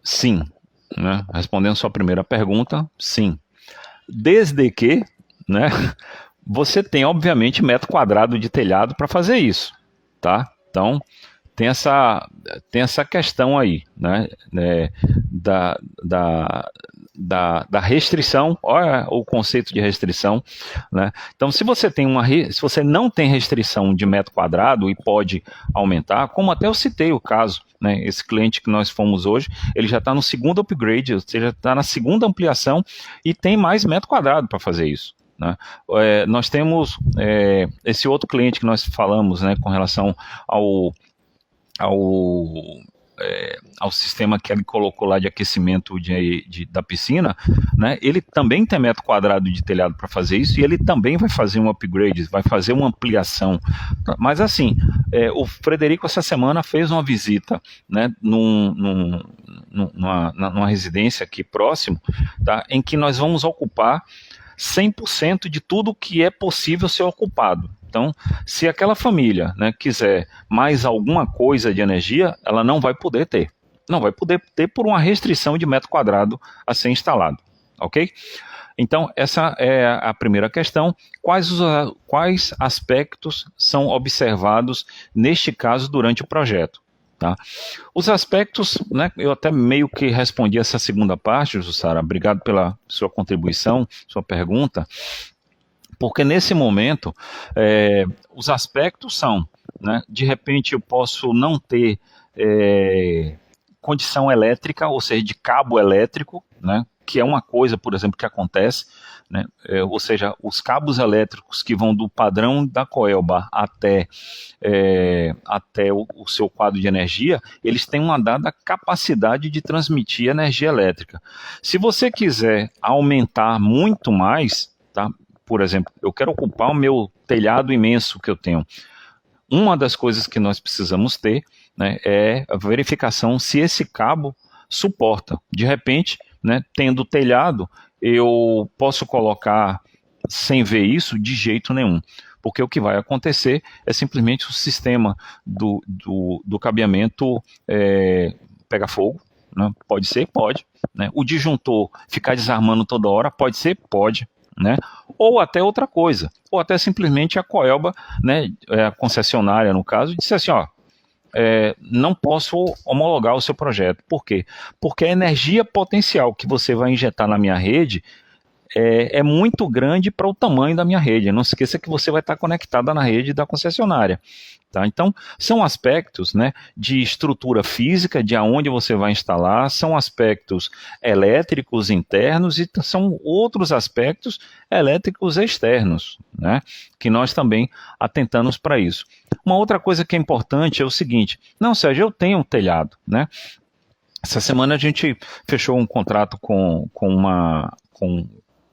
S1: Sim. Né? Respondendo sua primeira pergunta, sim. Desde que, né, você tem, obviamente, metro quadrado de telhado para fazer isso, tá? Então, tem essa questão aí, né, da restrição. Olha o conceito de restrição, né? Então, se você não tem restrição de metro quadrado e pode aumentar, como até eu citei o caso, né? Esse cliente que nós fomos hoje, ele já está no segundo upgrade, ou seja, está na segunda ampliação e tem mais metro quadrado para fazer isso. Né? Nós temos esse outro cliente que nós falamos, né, com relação ao sistema que ele colocou lá de aquecimento da piscina, né? Ele também tem metro quadrado de telhado para fazer isso e ele também vai fazer um upgrade, vai fazer uma ampliação. Mas assim, o Frederico essa semana fez uma visita, né, numa residência aqui próximo, tá, em que nós vamos ocupar 100% de tudo que é possível ser ocupado. Então, se aquela família, né, quiser mais alguma coisa de energia, ela não vai poder ter. Não vai poder ter por uma restrição de metro quadrado a ser instalado. Ok? Então, essa é a primeira questão. Quais aspectos são observados, neste caso, durante o projeto? Tá? Os aspectos, né, eu até meio que respondi essa segunda parte, Jussara, obrigado pela sua contribuição, sua pergunta, porque nesse momento os aspectos são, né, de repente eu posso não ter condição elétrica, ou seja, de cabo elétrico, né, que é uma coisa, por exemplo, que acontece, né? Ou seja, os cabos elétricos que vão do padrão da Coelba até o seu quadro de energia, eles têm uma dada capacidade de transmitir energia elétrica. Se você quiser aumentar muito mais, tá? Por exemplo, eu quero ocupar o meu telhado imenso que eu tenho. Uma das coisas que nós precisamos ter, né, é a verificação se esse cabo suporta. De repente, né, tendo telhado, eu posso colocar sem ver isso de jeito nenhum. Porque o que vai acontecer é simplesmente o sistema do cabeamento pegar fogo, né? Pode ser? Pode. Né? O disjuntor ficar desarmando toda hora? Pode ser? Pode. Né? Ou até outra coisa, ou até simplesmente a Coelba, né, a concessionária no caso, disse assim, ó, não posso homologar o seu projeto. Por quê? Porque a energia potencial que você vai injetar na minha rede é muito grande para o tamanho da minha rede. Não se esqueça que você vai estar conectada na rede da concessionária. Tá? Então, são aspectos, né, de estrutura física, de aonde você vai instalar, são aspectos elétricos internos e são outros aspectos elétricos externos, né, que nós também atentamos para isso. Uma outra coisa que é importante é o seguinte, não, Sérgio, eu tenho um telhado, né? Essa semana a gente fechou um contrato com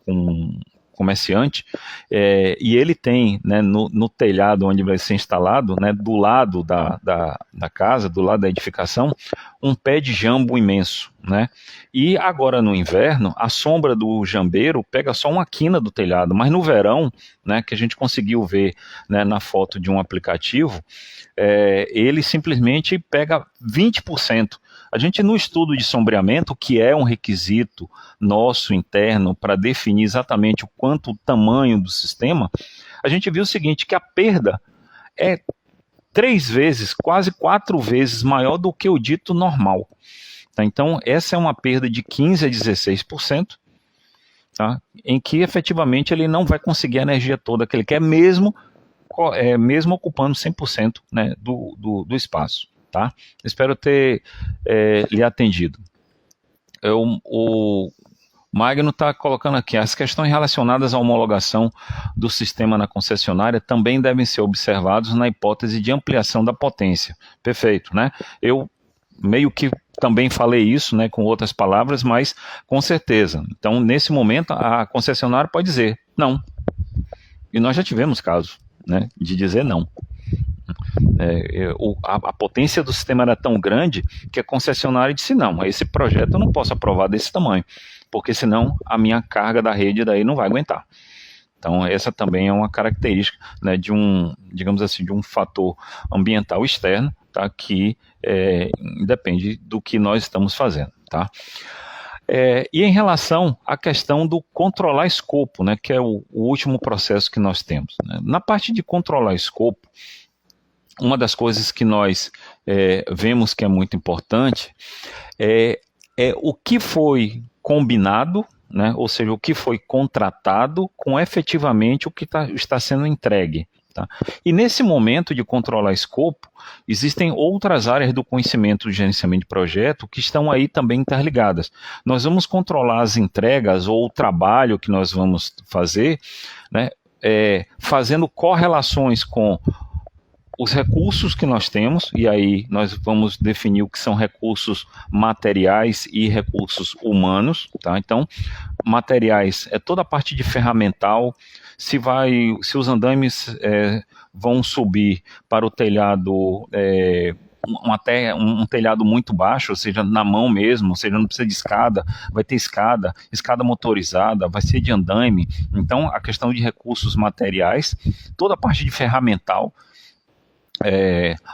S1: um comerciante, e ele tem, né, no telhado onde vai ser instalado, né, do lado da casa, do lado da edificação, um pé de jambo imenso, né? E agora no inverno, a sombra do jambeiro pega só uma quina do telhado, mas no verão, né, que a gente conseguiu ver, né, na foto de um aplicativo, ele simplesmente pega 20%. A gente, no estudo de sombreamento, que é um requisito nosso interno para definir exatamente o tamanho do sistema, a gente viu o seguinte, que a perda é 3 vezes, quase 4 vezes maior do que o dito normal. Tá? Então, essa é uma perda de 15% a 16%, tá? Em que efetivamente ele não vai conseguir a energia toda que ele quer, mesmo ocupando 100%, né, do espaço. Tá? Espero ter lhe atendido. O Magno está colocando aqui, as questões relacionadas à homologação do sistema na concessionária também devem ser observados na hipótese de ampliação da potência. Perfeito, né? Eu meio que também falei isso, né, com outras palavras, mas com certeza. Então, nesse momento, a concessionária pode dizer não. E nós já tivemos casos, né, de dizer não. A potência do sistema era tão grande que a concessionária disse não, esse projeto eu não posso aprovar desse tamanho, porque senão a minha carga da rede daí não vai aguentar. Então essa também é uma característica, né, digamos assim, de um fator ambiental externo, tá, que depende do que nós estamos fazendo. Tá? E em relação à questão do controlar escopo, né, que é o último processo que nós temos. Né? Na parte de controlar escopo, uma das coisas que nós vemos que é muito importante é o que foi combinado, né, ou seja, o que foi contratado com efetivamente o que está sendo entregue. Tá? E nesse momento de controlar escopo, existem outras áreas do conhecimento do gerenciamento de projeto que estão aí também interligadas. Nós vamos controlar as entregas ou o trabalho que nós vamos fazer, né, fazendo correlações com os recursos que nós temos, e aí nós vamos definir o que são recursos materiais e recursos humanos, tá? Então, materiais é toda a parte de ferramental, se os andames vão subir para o telhado, um telhado muito baixo, ou seja, na mão mesmo, ou seja, não precisa de escada, vai ter escada motorizada, vai ser de andaime. Então, a questão de recursos materiais, toda a parte de ferramental,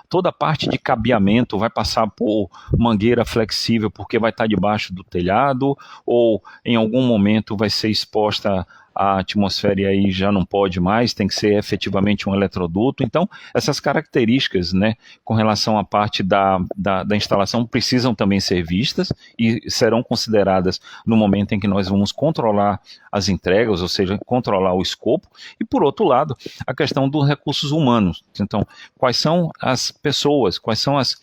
S1: toda a parte de cabeamento vai passar por mangueira flexível porque vai estar debaixo do telhado, ou em algum momento vai ser exposta a atmosfera e aí já não pode mais, tem que ser efetivamente um eletroduto. Então, essas características, né, com relação à parte da instalação precisam também ser vistas e serão consideradas no momento em que nós vamos controlar as entregas, ou seja, controlar o escopo. E, por outro lado, a questão dos recursos humanos. Então, quais são as pessoas, quais são as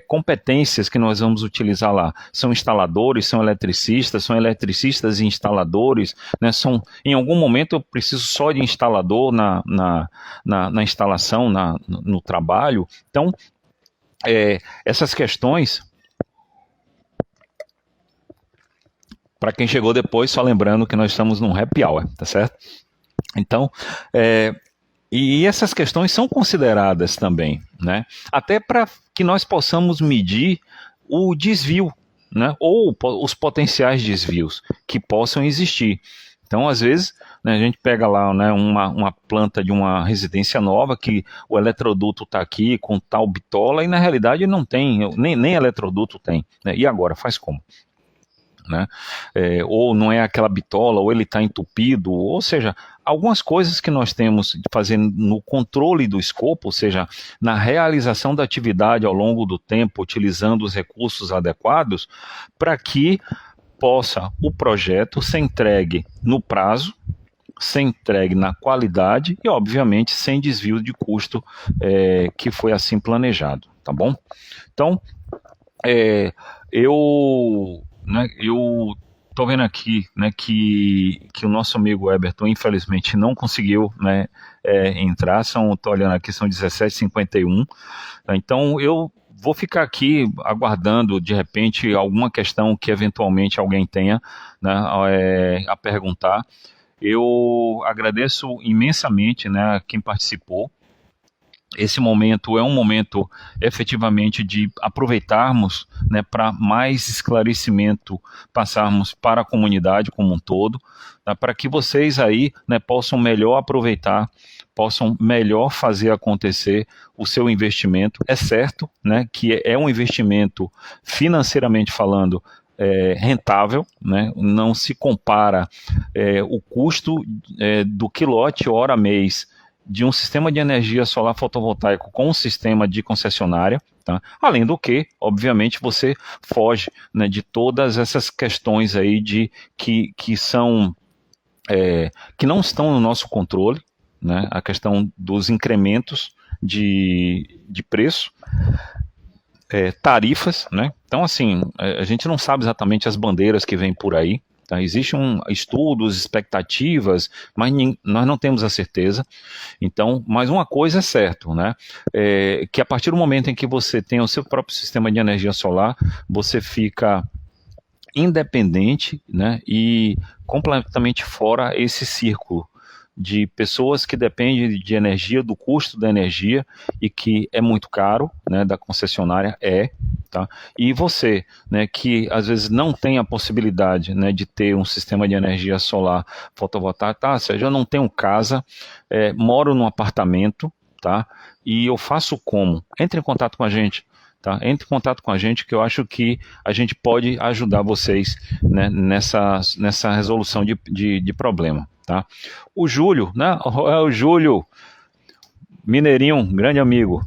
S1: competências que nós vamos utilizar lá? São instaladores, são eletricistas e instaladores, né? Em algum momento eu preciso só de instalador na instalação, no trabalho. Então, essas questões, para quem chegou depois, só lembrando que nós estamos num happy hour, tá certo? Então, e essas questões são consideradas também, né? Até para que nós possamos medir o desvio, né? Ou os potenciais desvios que possam existir. Então, às vezes, né, a gente pega lá, né, uma planta de uma residência nova, que o eletroduto está aqui com tal bitola, e na realidade não tem, nem eletroduto tem, né? E agora, faz como? Né? Ou não é aquela bitola, ou ele está entupido, ou seja, algumas coisas que nós temos de fazer no controle do escopo, ou seja, na realização da atividade ao longo do tempo, utilizando os recursos adequados, para que possa o projeto ser entregue no prazo, ser entregue na qualidade e, obviamente, sem desvio de custo que foi assim planejado, tá bom? Então, eu estou vendo aqui, né, que o nosso amigo Eberton, infelizmente, não conseguiu, né, entrar. Estou olhando aqui, são 17h51. Então, eu vou ficar aqui aguardando, de repente, alguma questão que eventualmente alguém tenha, né, a perguntar. Eu agradeço imensamente, né, a quem participou. Esse momento é um momento efetivamente de aproveitarmos, né, para mais esclarecimento, passarmos para a comunidade como um todo, tá, para que vocês aí, né, possam melhor aproveitar, possam melhor fazer acontecer o seu investimento. É certo, né, que é um investimento financeiramente falando rentável, né? Não se compara o custo do quilowatt-hora mês de um sistema de energia solar fotovoltaico com um sistema de concessionária, tá? Além do que, obviamente, você foge, né, de todas essas questões aí que são que não estão no nosso controle, né? A questão dos incrementos de preço, tarifas, né? Então, assim, a gente não sabe exatamente as bandeiras que vêm por aí. Tá? Existem estudos, expectativas, mas nós não temos a certeza. Então, mas uma coisa é certa, né? Que a partir do momento em que você tem o seu próprio sistema de energia solar, você fica independente, né? E completamente fora esse círculo de pessoas que dependem de energia, do custo da energia, e que é muito caro, né, da concessionária, tá? E você, né, que às vezes não tem a possibilidade, né, de ter um sistema de energia solar fotovoltaica, tá? Ou seja, eu não tenho casa, moro num apartamento, tá? E eu faço como? Entre em contato com a gente. Tá? Entre em contato com a gente, que eu acho que a gente pode ajudar vocês, né, nessa resolução de problema. Tá? O Júlio, né? O Júlio Mineirinho, grande amigo.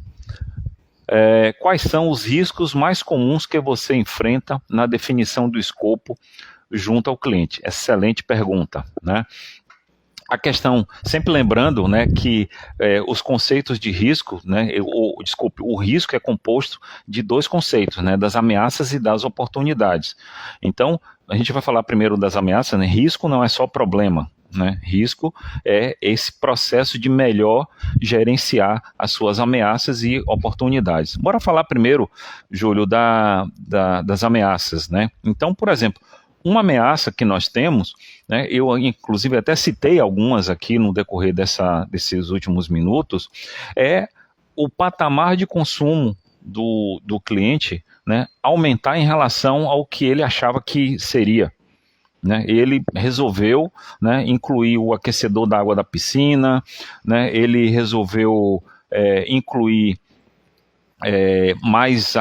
S1: Quais são os riscos mais comuns que você enfrenta na definição do escopo junto ao cliente? Excelente pergunta, né? A questão, sempre lembrando, né, que os conceitos de risco, né, desculpe, o risco é composto de dois conceitos, né, das ameaças e das oportunidades. Então, a gente vai falar primeiro das ameaças, né? Risco não é só problema, né? Risco é esse processo de melhor gerenciar as suas ameaças e oportunidades. Bora falar primeiro, Júlio, das ameaças, né? Então, por exemplo, uma ameaça que nós temos, né, eu inclusive até citei algumas aqui no decorrer desses últimos minutos, é o patamar de consumo do cliente, né, aumentar em relação ao que ele achava que seria. Né? Ele resolveu, né, incluir o aquecedor da água da piscina, né, ele resolveu incluir mais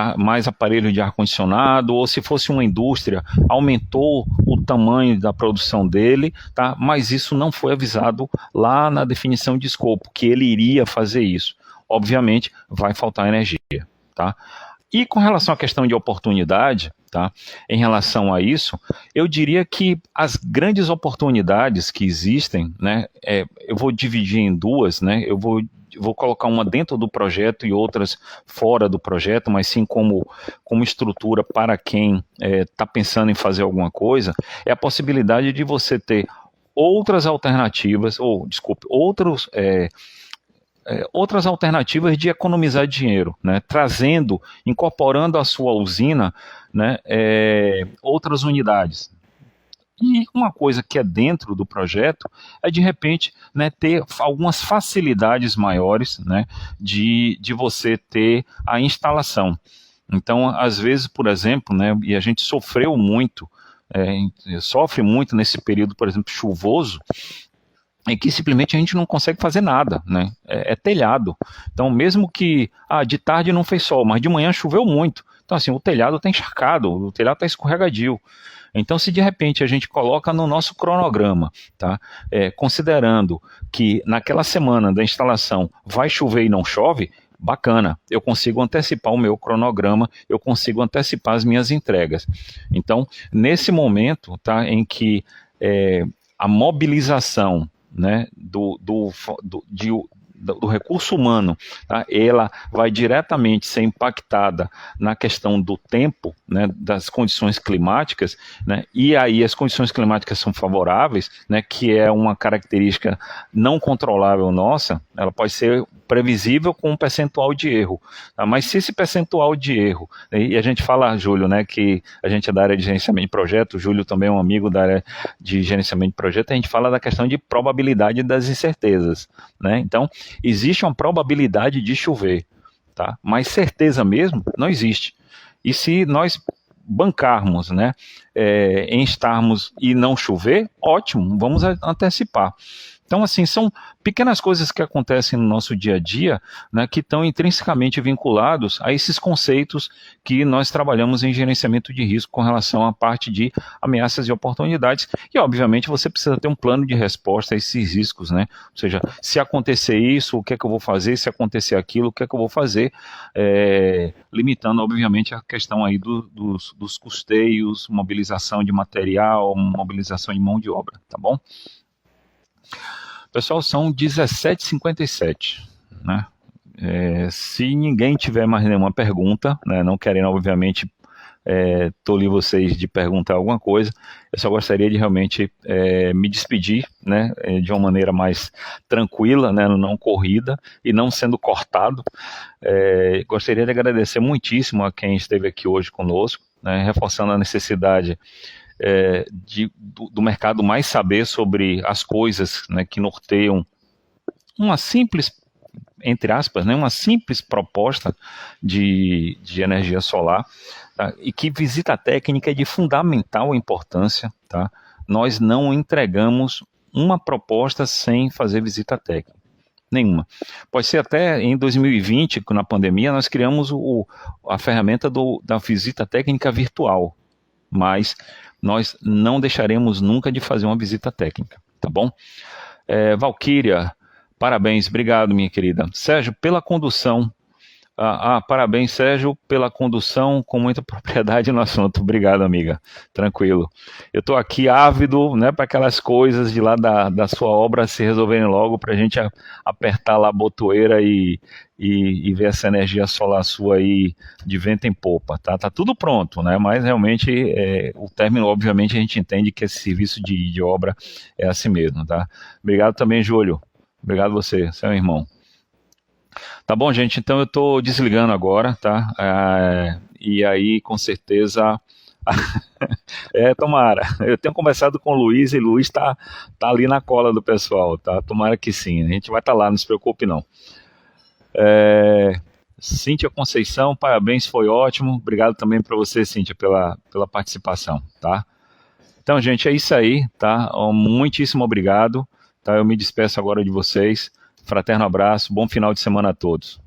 S1: aparelho de ar-condicionado, ou se fosse uma indústria, aumentou o tamanho da produção dele, tá? Mas isso não foi avisado lá na definição de escopo, que ele iria fazer isso. Obviamente, vai faltar energia, tá? E com relação à questão de oportunidade, tá? Em relação a isso, eu diria que as grandes oportunidades que existem, né? Eu vou dividir em duas, né? Eu vou colocar uma dentro do projeto e outras fora do projeto, mas sim como estrutura para quem está pensando em fazer alguma coisa, é a possibilidade de você ter outras alternativas, outras alternativas de economizar dinheiro, né? Incorporando à sua usina, né, outras unidades. E uma coisa que é dentro do projeto é, de repente, né, ter algumas facilidades maiores, né, de você ter a instalação. Então, às vezes, por exemplo, né, e a gente sofre muito nesse período, por exemplo, chuvoso, em que simplesmente a gente não consegue fazer nada, né? É telhado. Então, mesmo que de tarde não fez sol, mas de manhã choveu muito. Então, assim, o telhado está encharcado, o telhado está escorregadio. Então, se de repente a gente coloca no nosso cronograma, tá? Considerando que naquela semana da instalação vai chover e não chove, bacana, eu consigo antecipar o meu cronograma, eu consigo antecipar as minhas entregas. Então, nesse momento, tá, em que a mobilização, né, do recurso humano, tá, ela vai diretamente ser impactada na questão do tempo, né, das condições climáticas, né, e aí as condições climáticas são favoráveis, né, que é uma característica não controlável nossa, ela pode ser previsível com um percentual de erro, tá? Mas se esse percentual de erro, e a gente fala, Júlio, né, que a gente é da área de gerenciamento de projeto, o Júlio também é um amigo da área de gerenciamento de projeto, a gente fala da questão de probabilidade das incertezas, né? Então, existe uma probabilidade de chover, tá? Mas certeza mesmo não existe. E se nós bancarmos, né, em estarmos e não chover, ótimo, vamos antecipar. Então, assim, são pequenas coisas que acontecem no nosso dia a dia, né, que estão intrinsecamente vinculados a esses conceitos que nós trabalhamos em gerenciamento de risco com relação à parte de ameaças e oportunidades. E, obviamente, você precisa ter um plano de resposta a esses riscos, né? Ou seja, se acontecer isso, o que é que eu vou fazer? Se acontecer aquilo, o que é que eu vou fazer? Limitando, obviamente, a questão aí dos custeios, mobilização de material, mobilização de mão de obra, tá bom? Pessoal, são 17h57, né? Se ninguém tiver mais nenhuma pergunta, né, não querendo, obviamente, tolir vocês de perguntar alguma coisa, eu só gostaria de realmente me despedir, né, de uma maneira mais tranquila, né, não corrida e não sendo cortado. Gostaria de agradecer muitíssimo a quem esteve aqui hoje conosco, né, reforçando a necessidade do mercado mais saber sobre as coisas, né, que norteiam uma simples, entre aspas, né, uma simples proposta de energia solar, tá? E que visita técnica é de fundamental importância. Tá? Nós não entregamos uma proposta sem fazer visita técnica. Nenhuma. Pode ser até em 2020, na pandemia, nós criamos a ferramenta da visita técnica virtual, mas nós não deixaremos nunca de fazer uma visita técnica, tá bom? Valquíria, parabéns, obrigado, minha querida. Sérgio, pela condução. Parabéns, Sérgio, pela condução com muita propriedade no assunto. Obrigado, amiga. Tranquilo. Eu estou aqui ávido, né, para aquelas coisas de lá da sua obra se resolverem logo, para a gente apertar lá a botoeira e ver essa energia solar sua aí de vento em popa. Tá tudo pronto, né? Mas realmente o término, obviamente, a gente entende que esse serviço de obra é assim mesmo, tá? Obrigado também, Júlio. Obrigado você, seu irmão. Tá bom, gente? Então eu estou desligando agora, tá? E aí, com certeza... Tomara. Eu tenho conversado com o Luiz e o Luiz tá ali na cola do pessoal, tá? Tomara que sim. A gente vai estar lá, não se preocupe não. Cíntia Conceição, parabéns, foi ótimo. Obrigado também para você, Cíntia, pela participação, tá? Então, gente, é isso aí, tá? Muitíssimo obrigado, tá? Eu me despeço agora de vocês. Fraterno abraço, bom final de semana a todos.